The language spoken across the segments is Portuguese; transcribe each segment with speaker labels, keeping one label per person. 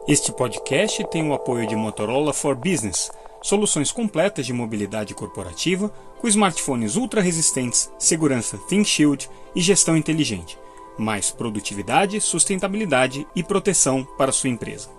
Speaker 1: Este podcast tem o apoio de Motorola for Business, soluções completas de mobilidade corporativa com smartphones ultra resistentes, segurança ThinkShield e gestão inteligente. Mais produtividade, sustentabilidade e proteção para sua empresa.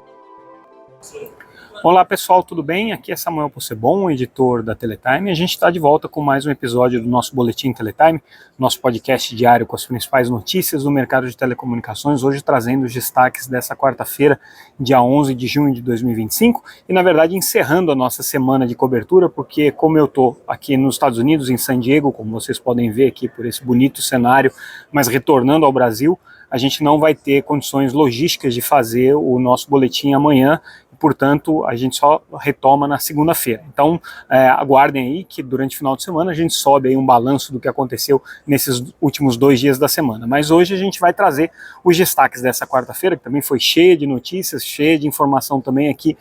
Speaker 1: Olá pessoal, tudo bem? Aqui é Samuel Possebon, editor da Teletime. A gente está de volta com mais um episódio do nosso Boletim Teletime, nosso podcast diário com as principais notícias do mercado de telecomunicações, hoje trazendo os destaques dessa quarta-feira, dia 11 de junho de 2025, e na verdade encerrando a nossa semana de cobertura, porque como eu estou aqui nos Estados Unidos, em San Diego, como vocês podem ver aqui por esse bonito cenário, mas retornando ao Brasil, a gente não vai ter condições logísticas de fazer o nosso boletim amanhã, portanto, a gente só retoma na segunda-feira. Então, aguardem aí que durante o final de semana a gente sobe aí um balanço do que aconteceu nesses últimos 2 dias da semana. Mas hoje a gente vai trazer os destaques dessa quarta-feira, que também foi cheia de notícias, cheia de informação também aqui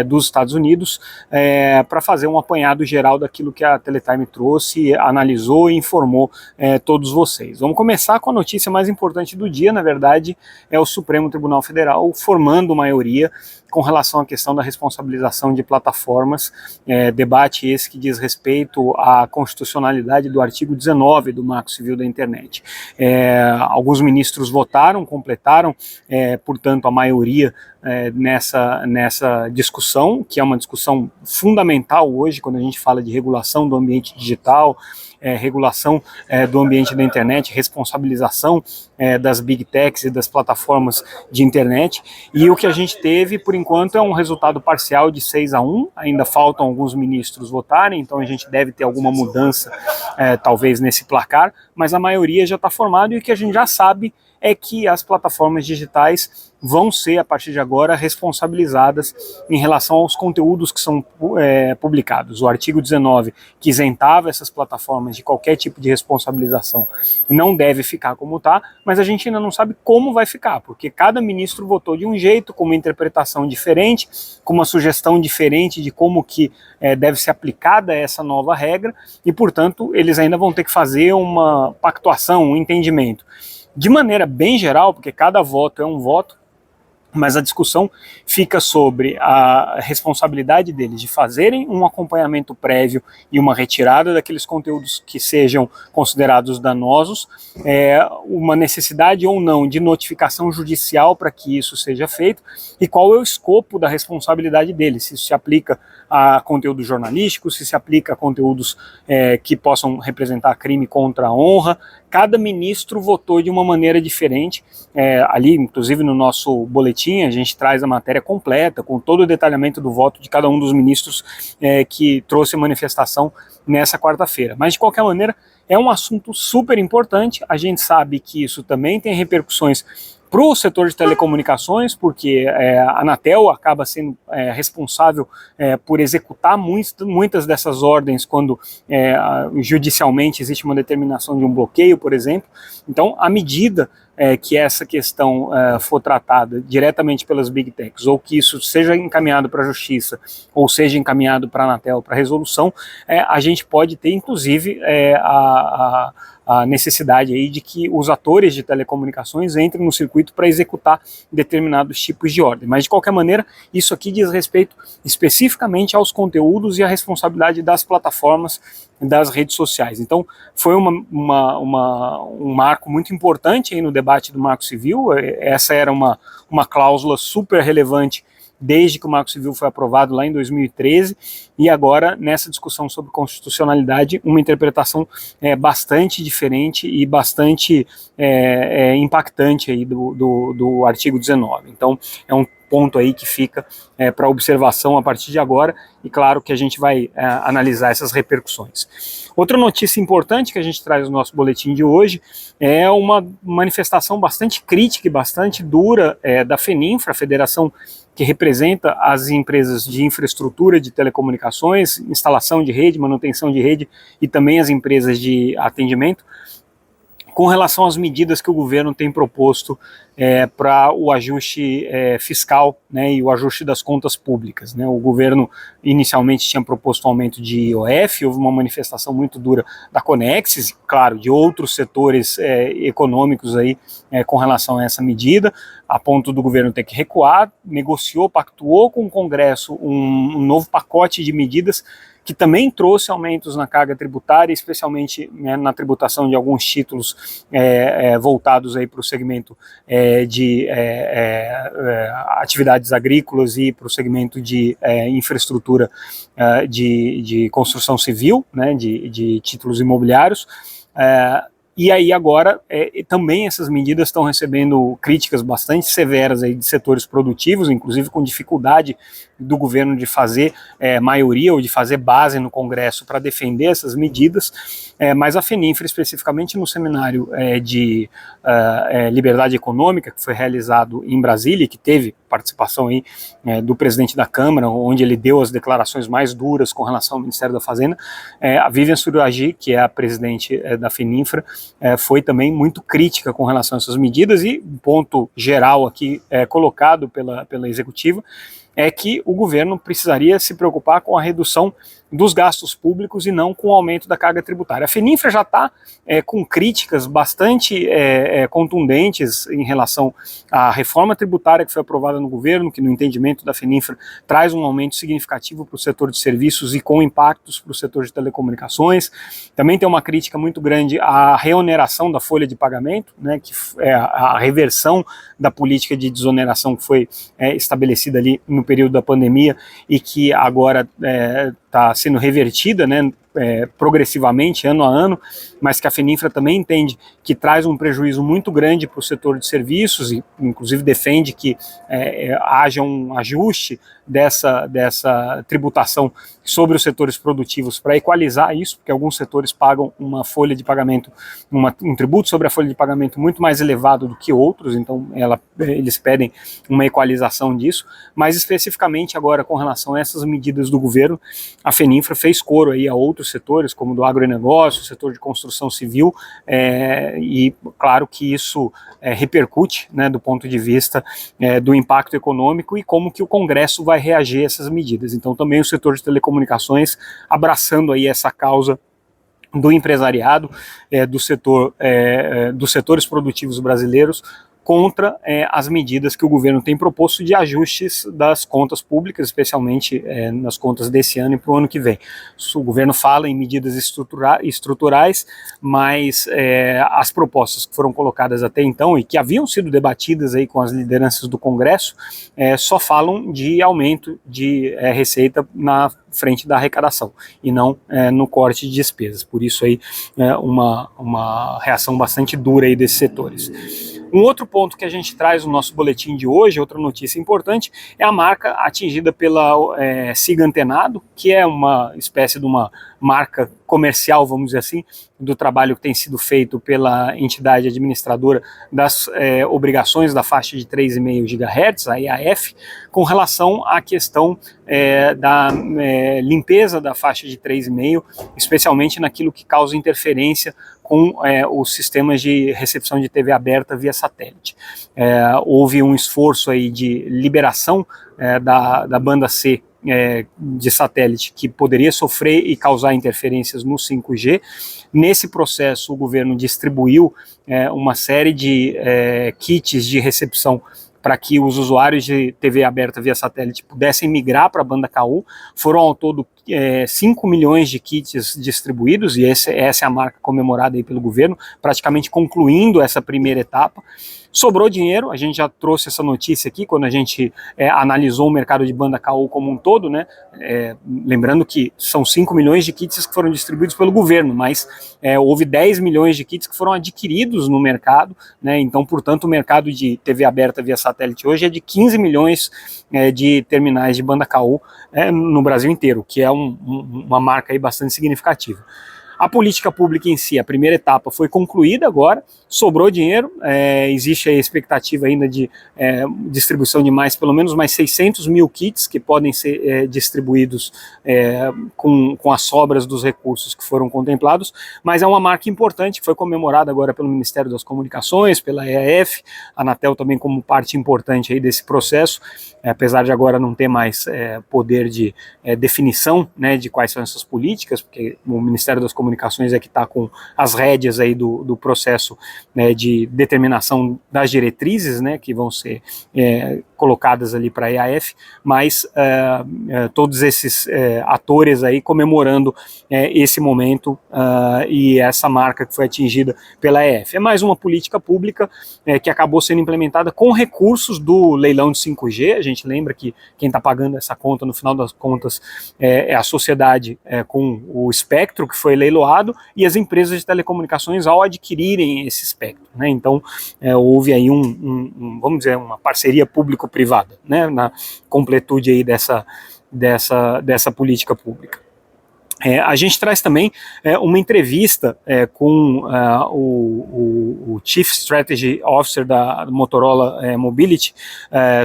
Speaker 1: dos Estados Unidos, para fazer um apanhado geral daquilo que a Teletime trouxe, analisou e informou todos vocês. Vamos começar com a notícia mais importante do dia, na verdade, é o Supremo Tribunal Federal formando maioria com relação à questão da responsabilização de plataformas, debate esse que diz respeito à constitucionalidade do artigo 19 do Marco Civil da Internet. Alguns ministros votaram, completaram, portanto, a maioria nessa discussão, que é uma discussão fundamental hoje, quando a gente fala de regulação do ambiente digital, regulação do ambiente da internet, responsabilização das big techs e das plataformas de internet, e o que a gente teve, por enquanto, é um resultado parcial de 6-1, ainda faltam alguns ministros votarem, então a gente deve ter alguma mudança, talvez nesse placar, mas a maioria já está formada, e o que a gente já sabe é que as plataformas digitais vão ser, a partir de agora, responsabilizadas em relação aos conteúdos que são publicados. O artigo 19, que isentava essas plataformas de qualquer tipo de responsabilização, não deve ficar como está, mas a gente ainda não sabe como vai ficar, porque cada ministro votou de um jeito, com uma interpretação diferente, com uma sugestão diferente de como que deve ser aplicada essa nova regra, e, portanto, eles ainda vão ter que fazer uma pactuação, um entendimento. De maneira bem geral, porque cada voto é um voto, mas a discussão fica sobre a responsabilidade deles de fazerem um acompanhamento prévio e uma retirada daqueles conteúdos que sejam considerados danosos, uma necessidade ou não de notificação judicial para que isso seja feito, e qual é o escopo da responsabilidade deles, se isso se aplica a conteúdos jornalísticos, se aplica a conteúdos que possam representar crime contra a honra. Cada ministro votou de uma maneira diferente, ali inclusive no nosso boletim a gente traz a matéria completa, com todo o detalhamento do voto de cada um dos ministros que trouxe a manifestação nessa quarta-feira. Mas de qualquer maneira é um assunto super importante, a gente sabe que isso também tem repercussões para o setor de telecomunicações, porque a Anatel acaba sendo responsável por executar muitas dessas ordens quando judicialmente existe uma determinação de um bloqueio, por exemplo. Então, à medida que essa questão for tratada diretamente pelas Big Techs, ou que isso seja encaminhado para a Justiça, ou seja encaminhado para a Anatel para resolução, a gente pode ter, inclusive, a necessidade aí de que os atores de telecomunicações entrem no circuito para executar determinados tipos de ordem. Mas, de qualquer maneira, isso aqui diz respeito especificamente aos conteúdos e à responsabilidade das plataformas das redes sociais. Então, foi um marco muito importante aí no debate do Marco Civil. Essa era uma cláusula super relevante desde que o Marco Civil foi aprovado lá em 2013, e agora, nessa discussão sobre constitucionalidade, uma interpretação bastante diferente e bastante impactante aí do artigo 19. Então, é um ponto aí que fica para observação a partir de agora, e claro que a gente vai analisar essas repercussões. Outra notícia importante que a gente traz no nosso boletim de hoje é uma manifestação bastante crítica e bastante dura da FENINFRA, a Federação que representa as empresas de infraestrutura de telecomunicações, instalação de rede, manutenção de rede, e também as empresas de atendimento, Com relação às medidas que o governo tem proposto para o ajuste fiscal, né, e o ajuste das contas públicas, né? O governo inicialmente tinha proposto um aumento de IOF, houve uma manifestação muito dura da Conexis, claro, de outros setores econômicos aí, com relação a essa medida, a ponto do governo ter que recuar, negociou, pactuou com o Congresso um novo pacote de medidas que também trouxe aumentos na carga tributária, especialmente, né, na tributação de alguns títulos voltados para o segmento de atividades agrícolas e para o segmento de infraestrutura de construção civil, né, de títulos imobiliários. E aí agora também essas medidas estão recebendo críticas bastante severas aí de setores produtivos, inclusive com dificuldade do governo de fazer maioria ou de fazer base no Congresso para defender essas medidas, mas a FENINFRA, especificamente no seminário de liberdade econômica, que foi realizado em Brasília, que teve participação aí do presidente da Câmara, onde ele deu as declarações mais duras com relação ao Ministério da Fazenda, a Vivian Suragi, que é a presidente da FENINFRA, foi também muito crítica com relação a essas medidas, e um ponto geral aqui colocado pela executiva é que o governo precisaria se preocupar com a redução dos gastos públicos e não com o aumento da carga tributária. A FENINFRA já está com críticas bastante contundentes em relação à reforma tributária que foi aprovada no governo, que no entendimento da FENINFRA traz um aumento significativo para o setor de serviços e com impactos para o setor de telecomunicações. Também tem uma crítica muito grande à reoneração da folha de pagamento, né, que é a reversão da política de desoneração que foi estabelecida ali no período da pandemia e que agora está sendo revertida, né, progressivamente, ano a ano, mas que a FENINFRA também entende que traz um prejuízo muito grande para o setor de serviços e, inclusive, defende que haja um ajuste dessa tributação sobre os setores produtivos para equalizar isso, porque alguns setores pagam uma folha de pagamento, um tributo sobre a folha de pagamento muito mais elevado do que outros, então eles pedem uma equalização disso, mas especificamente agora com relação a essas medidas do governo, a FENINFRA fez coro aí a outros setores, como do agronegócio, setor de construção civil, e claro que isso repercute, né, do ponto de vista do impacto econômico e como que o Congresso vai reagir a essas medidas. Então também o setor de telecomunicações abraçando aí essa causa do empresariado, dos setores produtivos brasileiros, contra as medidas que o governo tem proposto de ajustes das contas públicas, especialmente nas contas desse ano e para o ano que vem. O governo fala em medidas estruturais, mas as propostas que foram colocadas até então e que haviam sido debatidas aí com as lideranças do Congresso só falam de aumento de receita na frente da arrecadação e não no corte de despesas. Por isso aí uma reação bastante dura aí desses setores. Um outro ponto que a gente traz no nosso boletim de hoje, outra notícia importante, é a marca atingida pela SIGA Antenado, que é uma espécie de uma marca comercial, vamos dizer assim, do trabalho que tem sido feito pela entidade administradora das obrigações da faixa de 3,5 GHz, a EAF, com relação à questão da limpeza da faixa de 3,5, especialmente naquilo que causa interferência com os sistemas de recepção de TV aberta via satélite. Houve um esforço aí de liberação da banda C de satélite que poderia sofrer e causar interferências no 5G. Nesse processo, o governo distribuiu uma série de kits de recepção para que os usuários de TV aberta via satélite pudessem migrar para a banda KU. Foram ao todo 5 milhões de kits distribuídos, e essa é a marca comemorada aí pelo governo, praticamente concluindo essa primeira etapa. Sobrou dinheiro, a gente já trouxe essa notícia aqui quando a gente analisou o mercado de banda KU como um todo, né? Lembrando que são 5 milhões de kits que foram distribuídos pelo governo, mas houve 10 milhões de kits que foram adquiridos no mercado, né? Então, portanto, o mercado de TV aberta via satélite hoje é de 15 milhões de terminais de banda KU no Brasil inteiro, que é uma marca aí bastante significativa. A política pública em si, a primeira etapa foi concluída agora, sobrou dinheiro, existe a expectativa ainda de distribuição de pelo menos mais 600 mil kits que podem ser distribuídos com as sobras dos recursos que foram contemplados, mas é uma marca importante, que foi comemorada agora pelo Ministério das Comunicações, pela EAF, a Anatel também como parte importante aí desse processo, apesar de agora não ter mais poder de definição, né, de quais são essas políticas, porque o Ministério das Comunicações é que está com as rédeas aí do processo, né, de determinação das diretrizes, né, que vão ser colocadas ali para a EAF, mas todos esses atores aí comemorando esse momento e essa marca que foi atingida pela EAF. É mais uma política pública que acabou sendo implementada com recursos do leilão de 5G. A gente lembra que quem está pagando essa conta, no final das contas, é a sociedade com o espectro que foi leiloado e as empresas de telecomunicações ao adquirirem esse espectro, né? Então houve aí vamos dizer, uma parceria público-privada, né, na completude aí dessa política pública. A gente traz também uma entrevista com o Chief Strategy Officer da Motorola Mobility,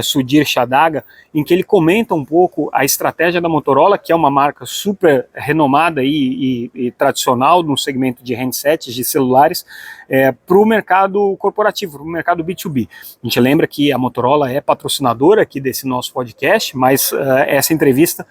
Speaker 1: Sudhir Chadaga, em que ele comenta um pouco a estratégia da Motorola, que é uma marca super renomada e tradicional no segmento de handsets, de celulares, para o mercado corporativo, para o mercado B2B. A gente lembra que a Motorola é patrocinadora aqui desse nosso podcast, mas essa entrevista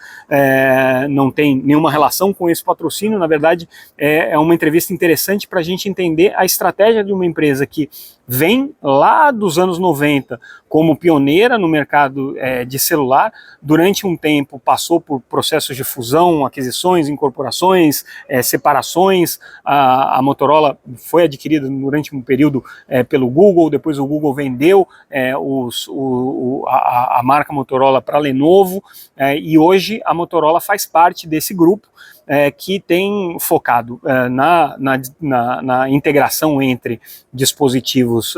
Speaker 1: não tem nenhuma relação com esse patrocínio. Na verdade, é uma entrevista interessante para a gente entender a estratégia de uma empresa que vem lá dos anos 90 como pioneira no mercado de celular, durante um tempo passou por processos de fusão, aquisições, incorporações, separações. A Motorola foi adquirida durante um período pelo Google, depois o Google vendeu a marca Motorola para a Lenovo, e hoje a Motorola faz parte desse grupo que tem focado na integração entre dispositivos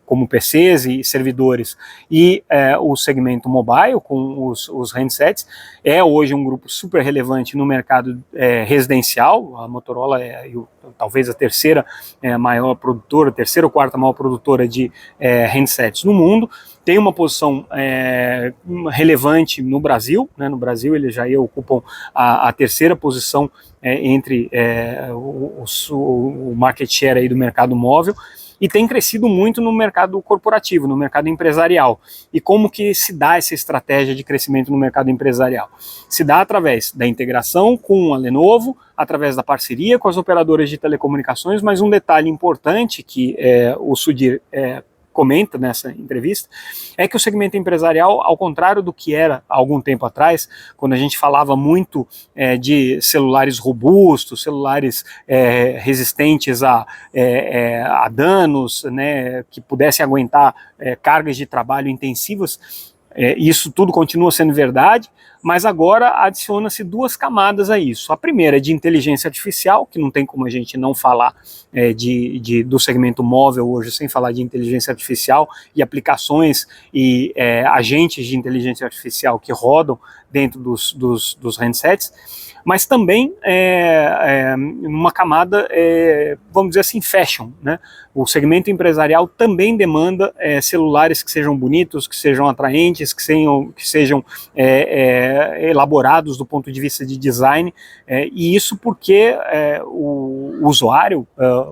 Speaker 1: como PCs e servidores e o segmento mobile com os handsets. É hoje um grupo super relevante no mercado residencial. A Motorola talvez a terceira maior produtora, terceira ou quarta maior produtora de handsets no mundo. Tem uma posição relevante no Brasil, né? No Brasil eles já ocupam a terceira posição entre o market share aí do mercado móvel, e tem crescido muito no mercado corporativo, no mercado empresarial. E como que se dá essa estratégia de crescimento no mercado empresarial? Se dá através da integração com a Lenovo, através da parceria com as operadoras de telecomunicações, mas um detalhe importante que o Sudhir comenta nessa entrevista, é que o segmento empresarial, ao contrário do que era há algum tempo atrás, quando a gente falava muito de celulares robustos, celulares resistentes a danos, né, que pudessem aguentar cargas de trabalho intensivas, isso tudo continua sendo verdade, mas agora adiciona-se duas camadas a isso. A primeira é de inteligência artificial, que não tem como a gente não falar do segmento móvel hoje sem falar de inteligência artificial e aplicações e agentes de inteligência artificial que rodam dentro dos handsets, mas também numa camada, vamos dizer assim, fashion, né? O segmento empresarial também demanda celulares que sejam bonitos, que sejam atraentes, que sejam elaborados do ponto de vista de design, e isso porque o usuário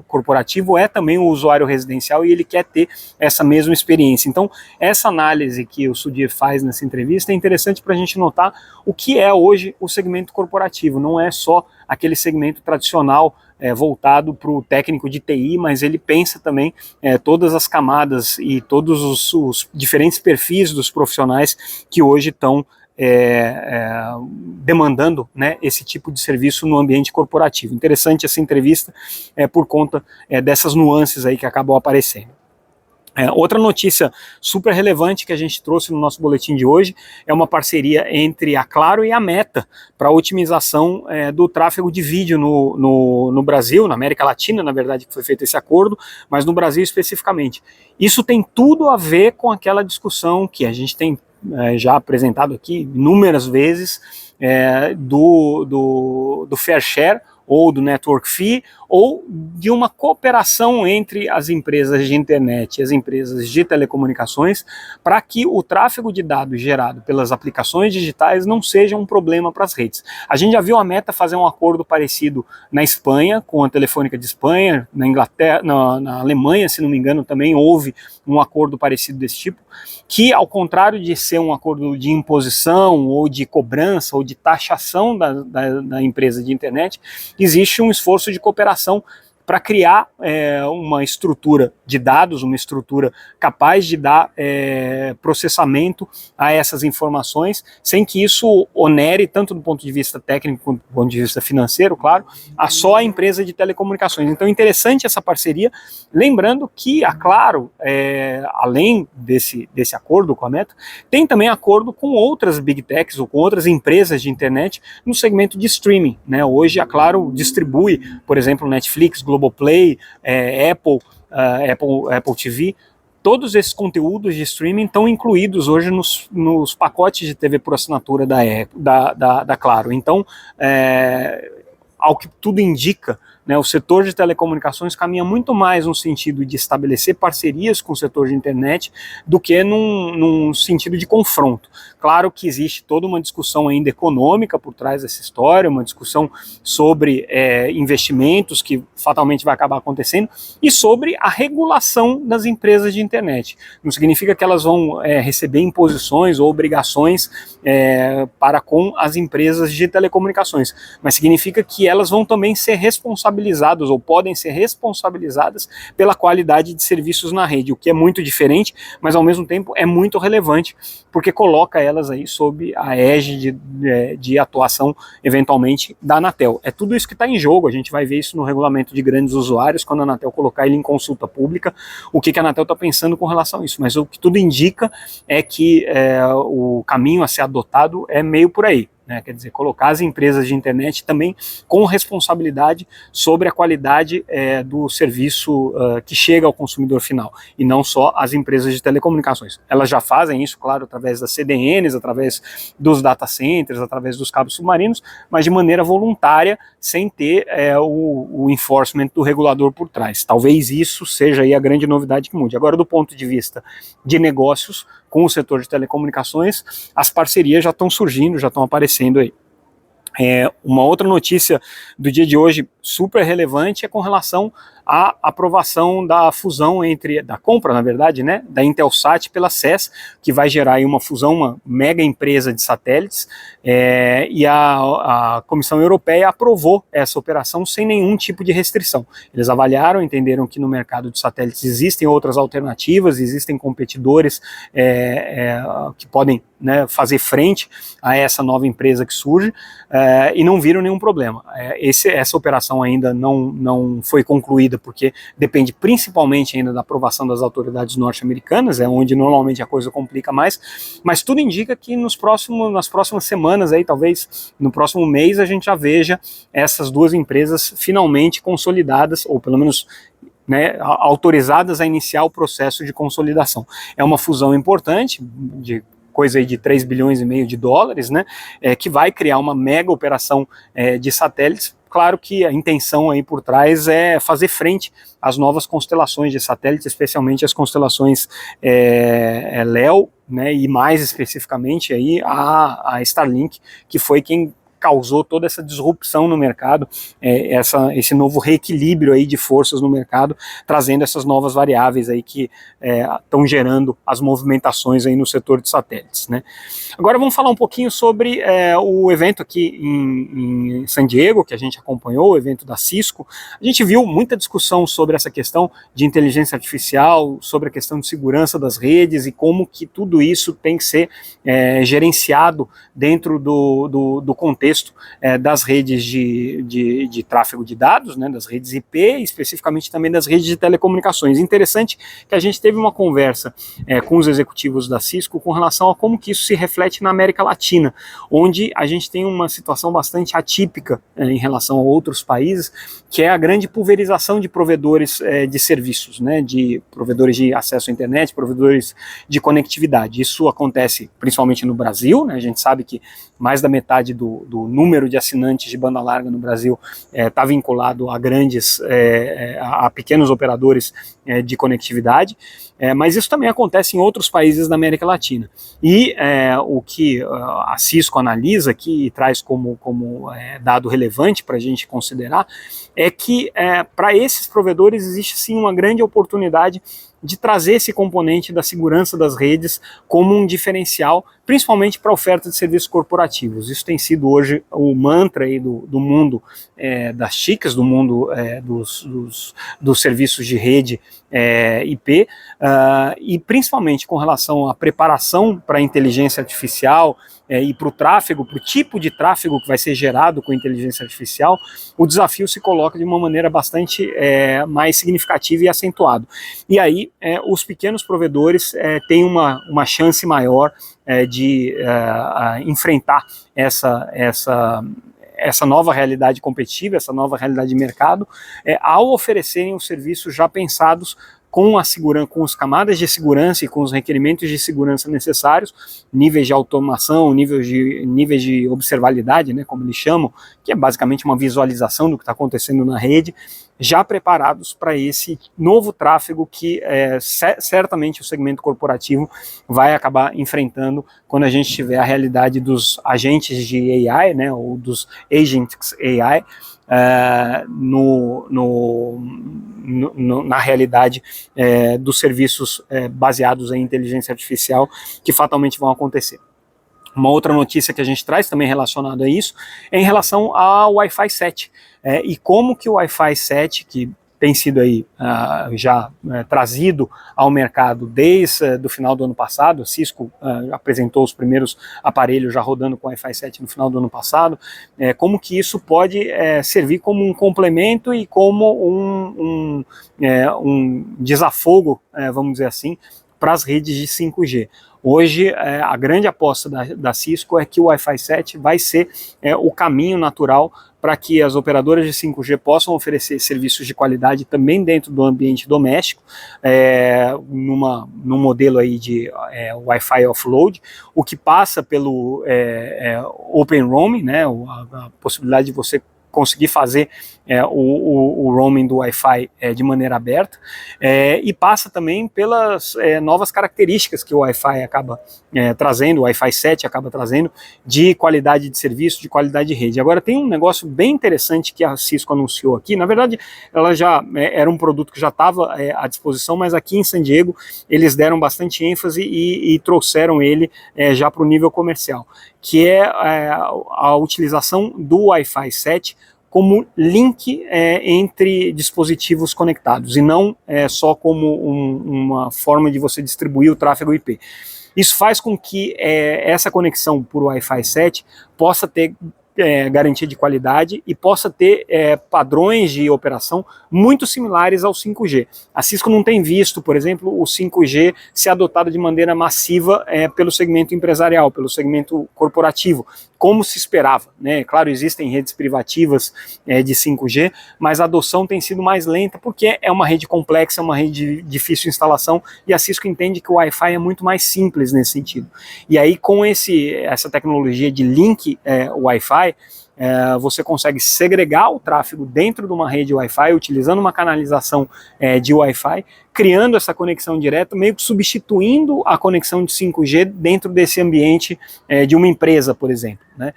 Speaker 1: corporativo é também um usuário residencial e ele quer ter essa mesma experiência. Então, essa análise que o Sudhir faz nessa entrevista é interessante para a gente notar o que é hoje o segmento corporativo. Não é só aquele segmento tradicional voltado para o técnico de TI, mas ele pensa também todas as camadas e todos os diferentes perfis dos profissionais que hoje estão demandando, né, esse tipo de serviço no ambiente corporativo. Interessante essa entrevista por conta dessas nuances aí que acabam aparecendo. Outra notícia super relevante que a gente trouxe no nosso boletim de hoje é uma parceria entre a Claro e a Meta para a otimização do tráfego de vídeo no Brasil, na América Latina, na verdade, que foi feito esse acordo, mas no Brasil especificamente. Isso tem tudo a ver com aquela discussão que a gente tem já apresentado aqui inúmeras vezes do fair share ou do network fee, ou de uma cooperação entre as empresas de internet e as empresas de telecomunicações, para que o tráfego de dados gerado pelas aplicações digitais não seja um problema para as redes. A gente já viu a Meta fazer um acordo parecido na Espanha, com a Telefônica de Espanha, na Inglaterra, na Alemanha, se não me engano, também houve um acordo parecido desse tipo, que, ao contrário de ser um acordo de imposição ou de cobrança ou de taxação da empresa de internet, existe um esforço de cooperação para criar uma estrutura de dados, uma estrutura capaz de dar processamento a essas informações, sem que isso onere, tanto do ponto de vista técnico quanto do ponto de vista financeiro, claro, só a empresa de telecomunicações. Então, interessante essa parceria, lembrando que a Claro, além desse acordo com a Meta, tem também acordo com outras Big Techs ou com outras empresas de internet no segmento de streaming, né? Hoje a Claro distribui, por exemplo, Netflix, Globoplay, Apple TV. Todos esses conteúdos de streaming estão incluídos hoje nos pacotes de TV por assinatura da Claro. Então, ao que tudo indica, né, o setor de telecomunicações caminha muito mais no sentido de estabelecer parcerias com o setor de internet do que num sentido de confronto. Claro que existe toda uma discussão ainda econômica por trás dessa história, uma discussão sobre investimentos que fatalmente vai acabar acontecendo e sobre a regulação das empresas de internet. Não significa que elas vão receber imposições ou obrigações para com as empresas de telecomunicações, mas significa que elas vão também ser responsabilizadas ou podem ser responsabilizadas pela qualidade de serviços na rede, o que é muito diferente, mas ao mesmo tempo é muito relevante, porque coloca elas aí sob a égide de atuação, eventualmente, da Anatel. É tudo isso que está em jogo, a gente vai ver isso no regulamento de grandes usuários, quando a Anatel colocar ele em consulta pública, o que a Anatel está pensando com relação a isso, mas o que tudo indica é que o caminho a ser adotado é meio por aí. Quer dizer, colocar as empresas de internet também com responsabilidade sobre a qualidade do serviço que chega ao consumidor final, e não só as empresas de telecomunicações. Elas já fazem isso, claro, através das CDNs, através dos data centers, através dos cabos submarinos, mas de maneira voluntária, sem ter o enforcement do regulador por trás. Talvez isso seja aí a grande novidade que mude. Agora, do ponto de vista de negócios, com o setor de telecomunicações, as parcerias já estão surgindo, já estão aparecendo aí. Uma outra notícia do dia de hoje super relevante é com relação à aprovação da fusão da compra, na verdade, né, da Intelsat pela SES, que vai gerar aí uma fusão, uma mega empresa de satélites, e a Comissão Europeia aprovou essa operação sem nenhum tipo de restrição. Eles avaliaram, entenderam que no mercado de satélites existem outras alternativas, existem competidores que podem, né, fazer frente a essa nova empresa que surge, e não viram nenhum problema. Essa operação ainda não foi concluída, porque depende principalmente ainda da aprovação das autoridades norte-americanas, é onde normalmente a coisa complica mais, mas tudo indica que nas próximas semanas, aí, talvez no próximo mês, a gente já veja essas duas empresas finalmente consolidadas, ou pelo menos, né, autorizadas a iniciar o processo de consolidação. É uma fusão importante, de coisa aí de 3 bilhões e meio de dólares, né, que vai criar uma mega operação de satélites. Claro que a intenção aí por trás é fazer frente às novas constelações de satélites, especialmente as constelações LEO, né, e mais especificamente aí a Starlink, que foi quem causou toda essa disrupção no mercado, esse novo reequilíbrio aí de forças no mercado, trazendo essas novas variáveis aí que estão gerando as movimentações aí no setor de satélites, né? Agora vamos falar um pouquinho sobre o evento aqui em San Diego, que a gente acompanhou, o evento da Cisco. A gente viu muita discussão sobre essa questão de inteligência artificial, sobre a questão de segurança das redes e como que tudo isso tem que ser gerenciado dentro do contexto das redes de tráfego de dados, né, das redes IP, especificamente também das redes de telecomunicações. Interessante que a gente teve uma conversa com os executivos da Cisco com relação a como que isso se reflete na América Latina, onde a gente tem uma situação bastante atípica em relação a outros países, que é a grande pulverização de provedores de serviços, né, de provedores de acesso à internet, provedores de conectividade. Isso acontece principalmente no Brasil, né, a gente sabe que mais da metade do do número de assinantes de banda larga no Brasil está vinculado a a pequenos operadores de conectividade, mas isso também acontece em outros países da América Latina. E o que a Cisco analisa aqui e traz como dado relevante para a gente considerar é que para esses provedores existe sim uma grande oportunidade de trazer esse componente da segurança das redes como um diferencial, principalmente para a oferta de serviços corporativos. Isso tem sido hoje o mantra aí do mundo das TICs, do mundo dos serviços de rede IP, e principalmente com relação à preparação para a inteligência artificial e para o tráfego, para o tipo de tráfego que vai ser gerado com inteligência artificial, o desafio se coloca de uma maneira bastante mais significativa e acentuado. E aí os pequenos provedores têm uma chance maior de enfrentar essa nova realidade competitiva, essa nova realidade de mercado, ao oferecerem os serviços já pensados com as camadas de segurança e com os requerimentos de segurança necessários, níveis de automação, níveis de observabilidade, né, como eles chamam, que é basicamente uma visualização do que está acontecendo na rede, já preparados para esse novo tráfego que certamente o segmento corporativo vai acabar enfrentando quando a gente tiver a realidade dos agentes de AI, né, ou dos agents AI, na realidade dos serviços baseados em inteligência artificial que fatalmente vão acontecer. Uma outra notícia que a gente traz também relacionada a isso é em relação ao Wi-Fi 7 e como que o Wi-Fi 7, que tem sido aí já trazido ao mercado desde o final do ano passado. A Cisco apresentou os primeiros aparelhos já rodando com Wi-Fi 7 no final do ano passado, como que isso pode servir como um complemento e como um desafogo, vamos dizer assim, para as redes de 5G. Hoje, a grande aposta da Cisco é que o Wi-Fi 7 vai ser o caminho natural para que as operadoras de 5G possam oferecer serviços de qualidade também dentro do ambiente doméstico, num modelo aí de Wi-Fi offload, o que passa pelo Open Roaming, né, a possibilidade de você conseguir fazer o roaming do Wi-Fi de maneira aberta, e passa também pelas novas características que o Wi-Fi acaba trazendo, o Wi-Fi 7 acaba trazendo, de qualidade de serviço, de qualidade de rede. Agora tem um negócio bem interessante que a Cisco anunciou aqui. Na verdade, ela já era um produto que já estava à disposição, mas aqui em San Diego eles deram bastante ênfase e trouxeram ele já para o nível comercial, que é a utilização do Wi-Fi 7 como link entre dispositivos conectados, e não só como uma forma de você distribuir o tráfego IP. Isso faz com que essa conexão por Wi-Fi 7 possa ter garantia de qualidade e possa ter padrões de operação muito similares ao 5G. A Cisco não tem visto, por exemplo, o 5G ser adotado de maneira massiva pelo segmento empresarial, pelo segmento corporativo, como se esperava, né? Claro, existem redes privativas de 5G, mas a adoção tem sido mais lenta porque é uma rede complexa, é uma rede de difícil instalação, e a Cisco entende que o Wi-Fi é muito mais simples nesse sentido. E aí, com essa tecnologia de link Wi-Fi, você consegue segregar o tráfego dentro de uma rede Wi-Fi, utilizando uma canalização de Wi-Fi, criando essa conexão direta, meio que substituindo a conexão de 5G dentro desse ambiente de uma empresa, por exemplo, né?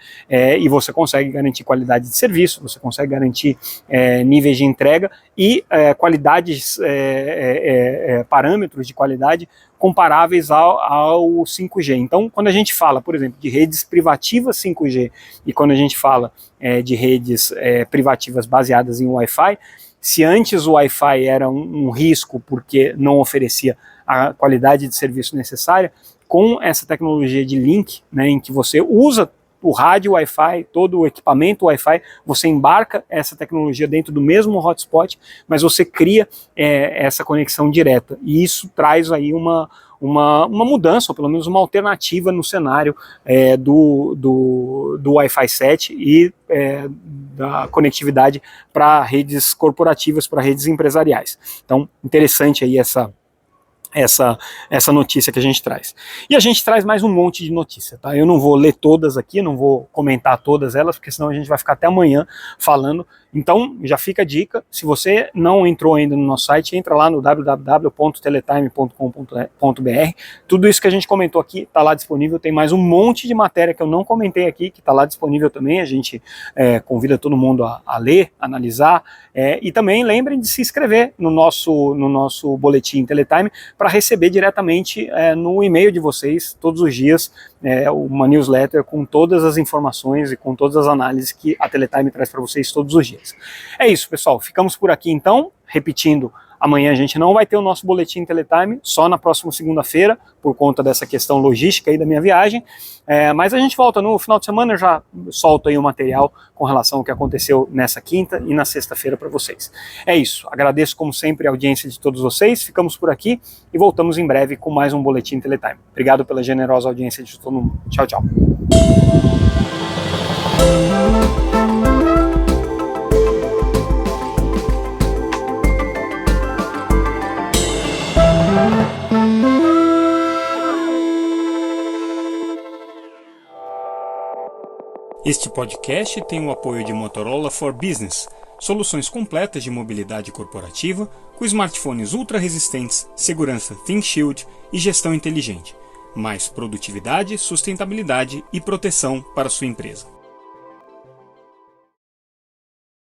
Speaker 1: E você consegue garantir qualidade de serviço, você consegue garantir níveis de entrega e qualidades, parâmetros de qualidade comparáveis ao 5G. Então, quando a gente fala, por exemplo, de redes privativas 5G e quando a gente fala de redes privativas baseadas em Wi-Fi, se antes o Wi-Fi era um risco porque não oferecia a qualidade de serviço necessária, com essa tecnologia de link, né, em que você usa o rádio Wi-Fi, todo o equipamento Wi-Fi, você embarca essa tecnologia dentro do mesmo hotspot, mas você cria essa conexão direta. E isso traz aí uma mudança, ou pelo menos uma alternativa no cenário do Wi-Fi 7 e da conectividade para redes corporativas, para redes empresariais. Então, interessante aí essa essa notícia que a gente traz. E a gente traz mais um monte de notícia, tá? Eu não vou ler todas aqui, não vou comentar todas elas, porque senão a gente vai ficar até amanhã falando. Então, já fica a dica, se você não entrou ainda no nosso site, entra lá no www.teletime.com.br. Tudo isso que a gente comentou aqui está lá disponível, tem mais um monte de matéria que eu não comentei aqui, que está lá disponível também, a gente convida todo mundo a ler, analisar, e também lembrem de se inscrever no nosso boletim Teletime para receber diretamente no e-mail de vocês, todos os dias, uma newsletter com todas as informações e com todas as análises que a Teletime traz para vocês todos os dias. É isso, pessoal, ficamos por aqui então, repetindo, amanhã a gente não vai ter o nosso boletim Teletime, só na próxima segunda-feira, por conta dessa questão logística aí da minha viagem, mas a gente volta no final de semana, eu já solto aí o material com relação ao que aconteceu nessa quinta e na sexta-feira para vocês. É isso, agradeço como sempre a audiência de todos vocês, ficamos por aqui e voltamos em breve com mais um boletim Teletime. Obrigado pela generosa audiência de todo mundo. Tchau, tchau. Este podcast tem o apoio de Motorola for Business, soluções completas de mobilidade corporativa com smartphones ultra resistentes, segurança ThinkShield e gestão inteligente. Mais produtividade, sustentabilidade e proteção para sua empresa.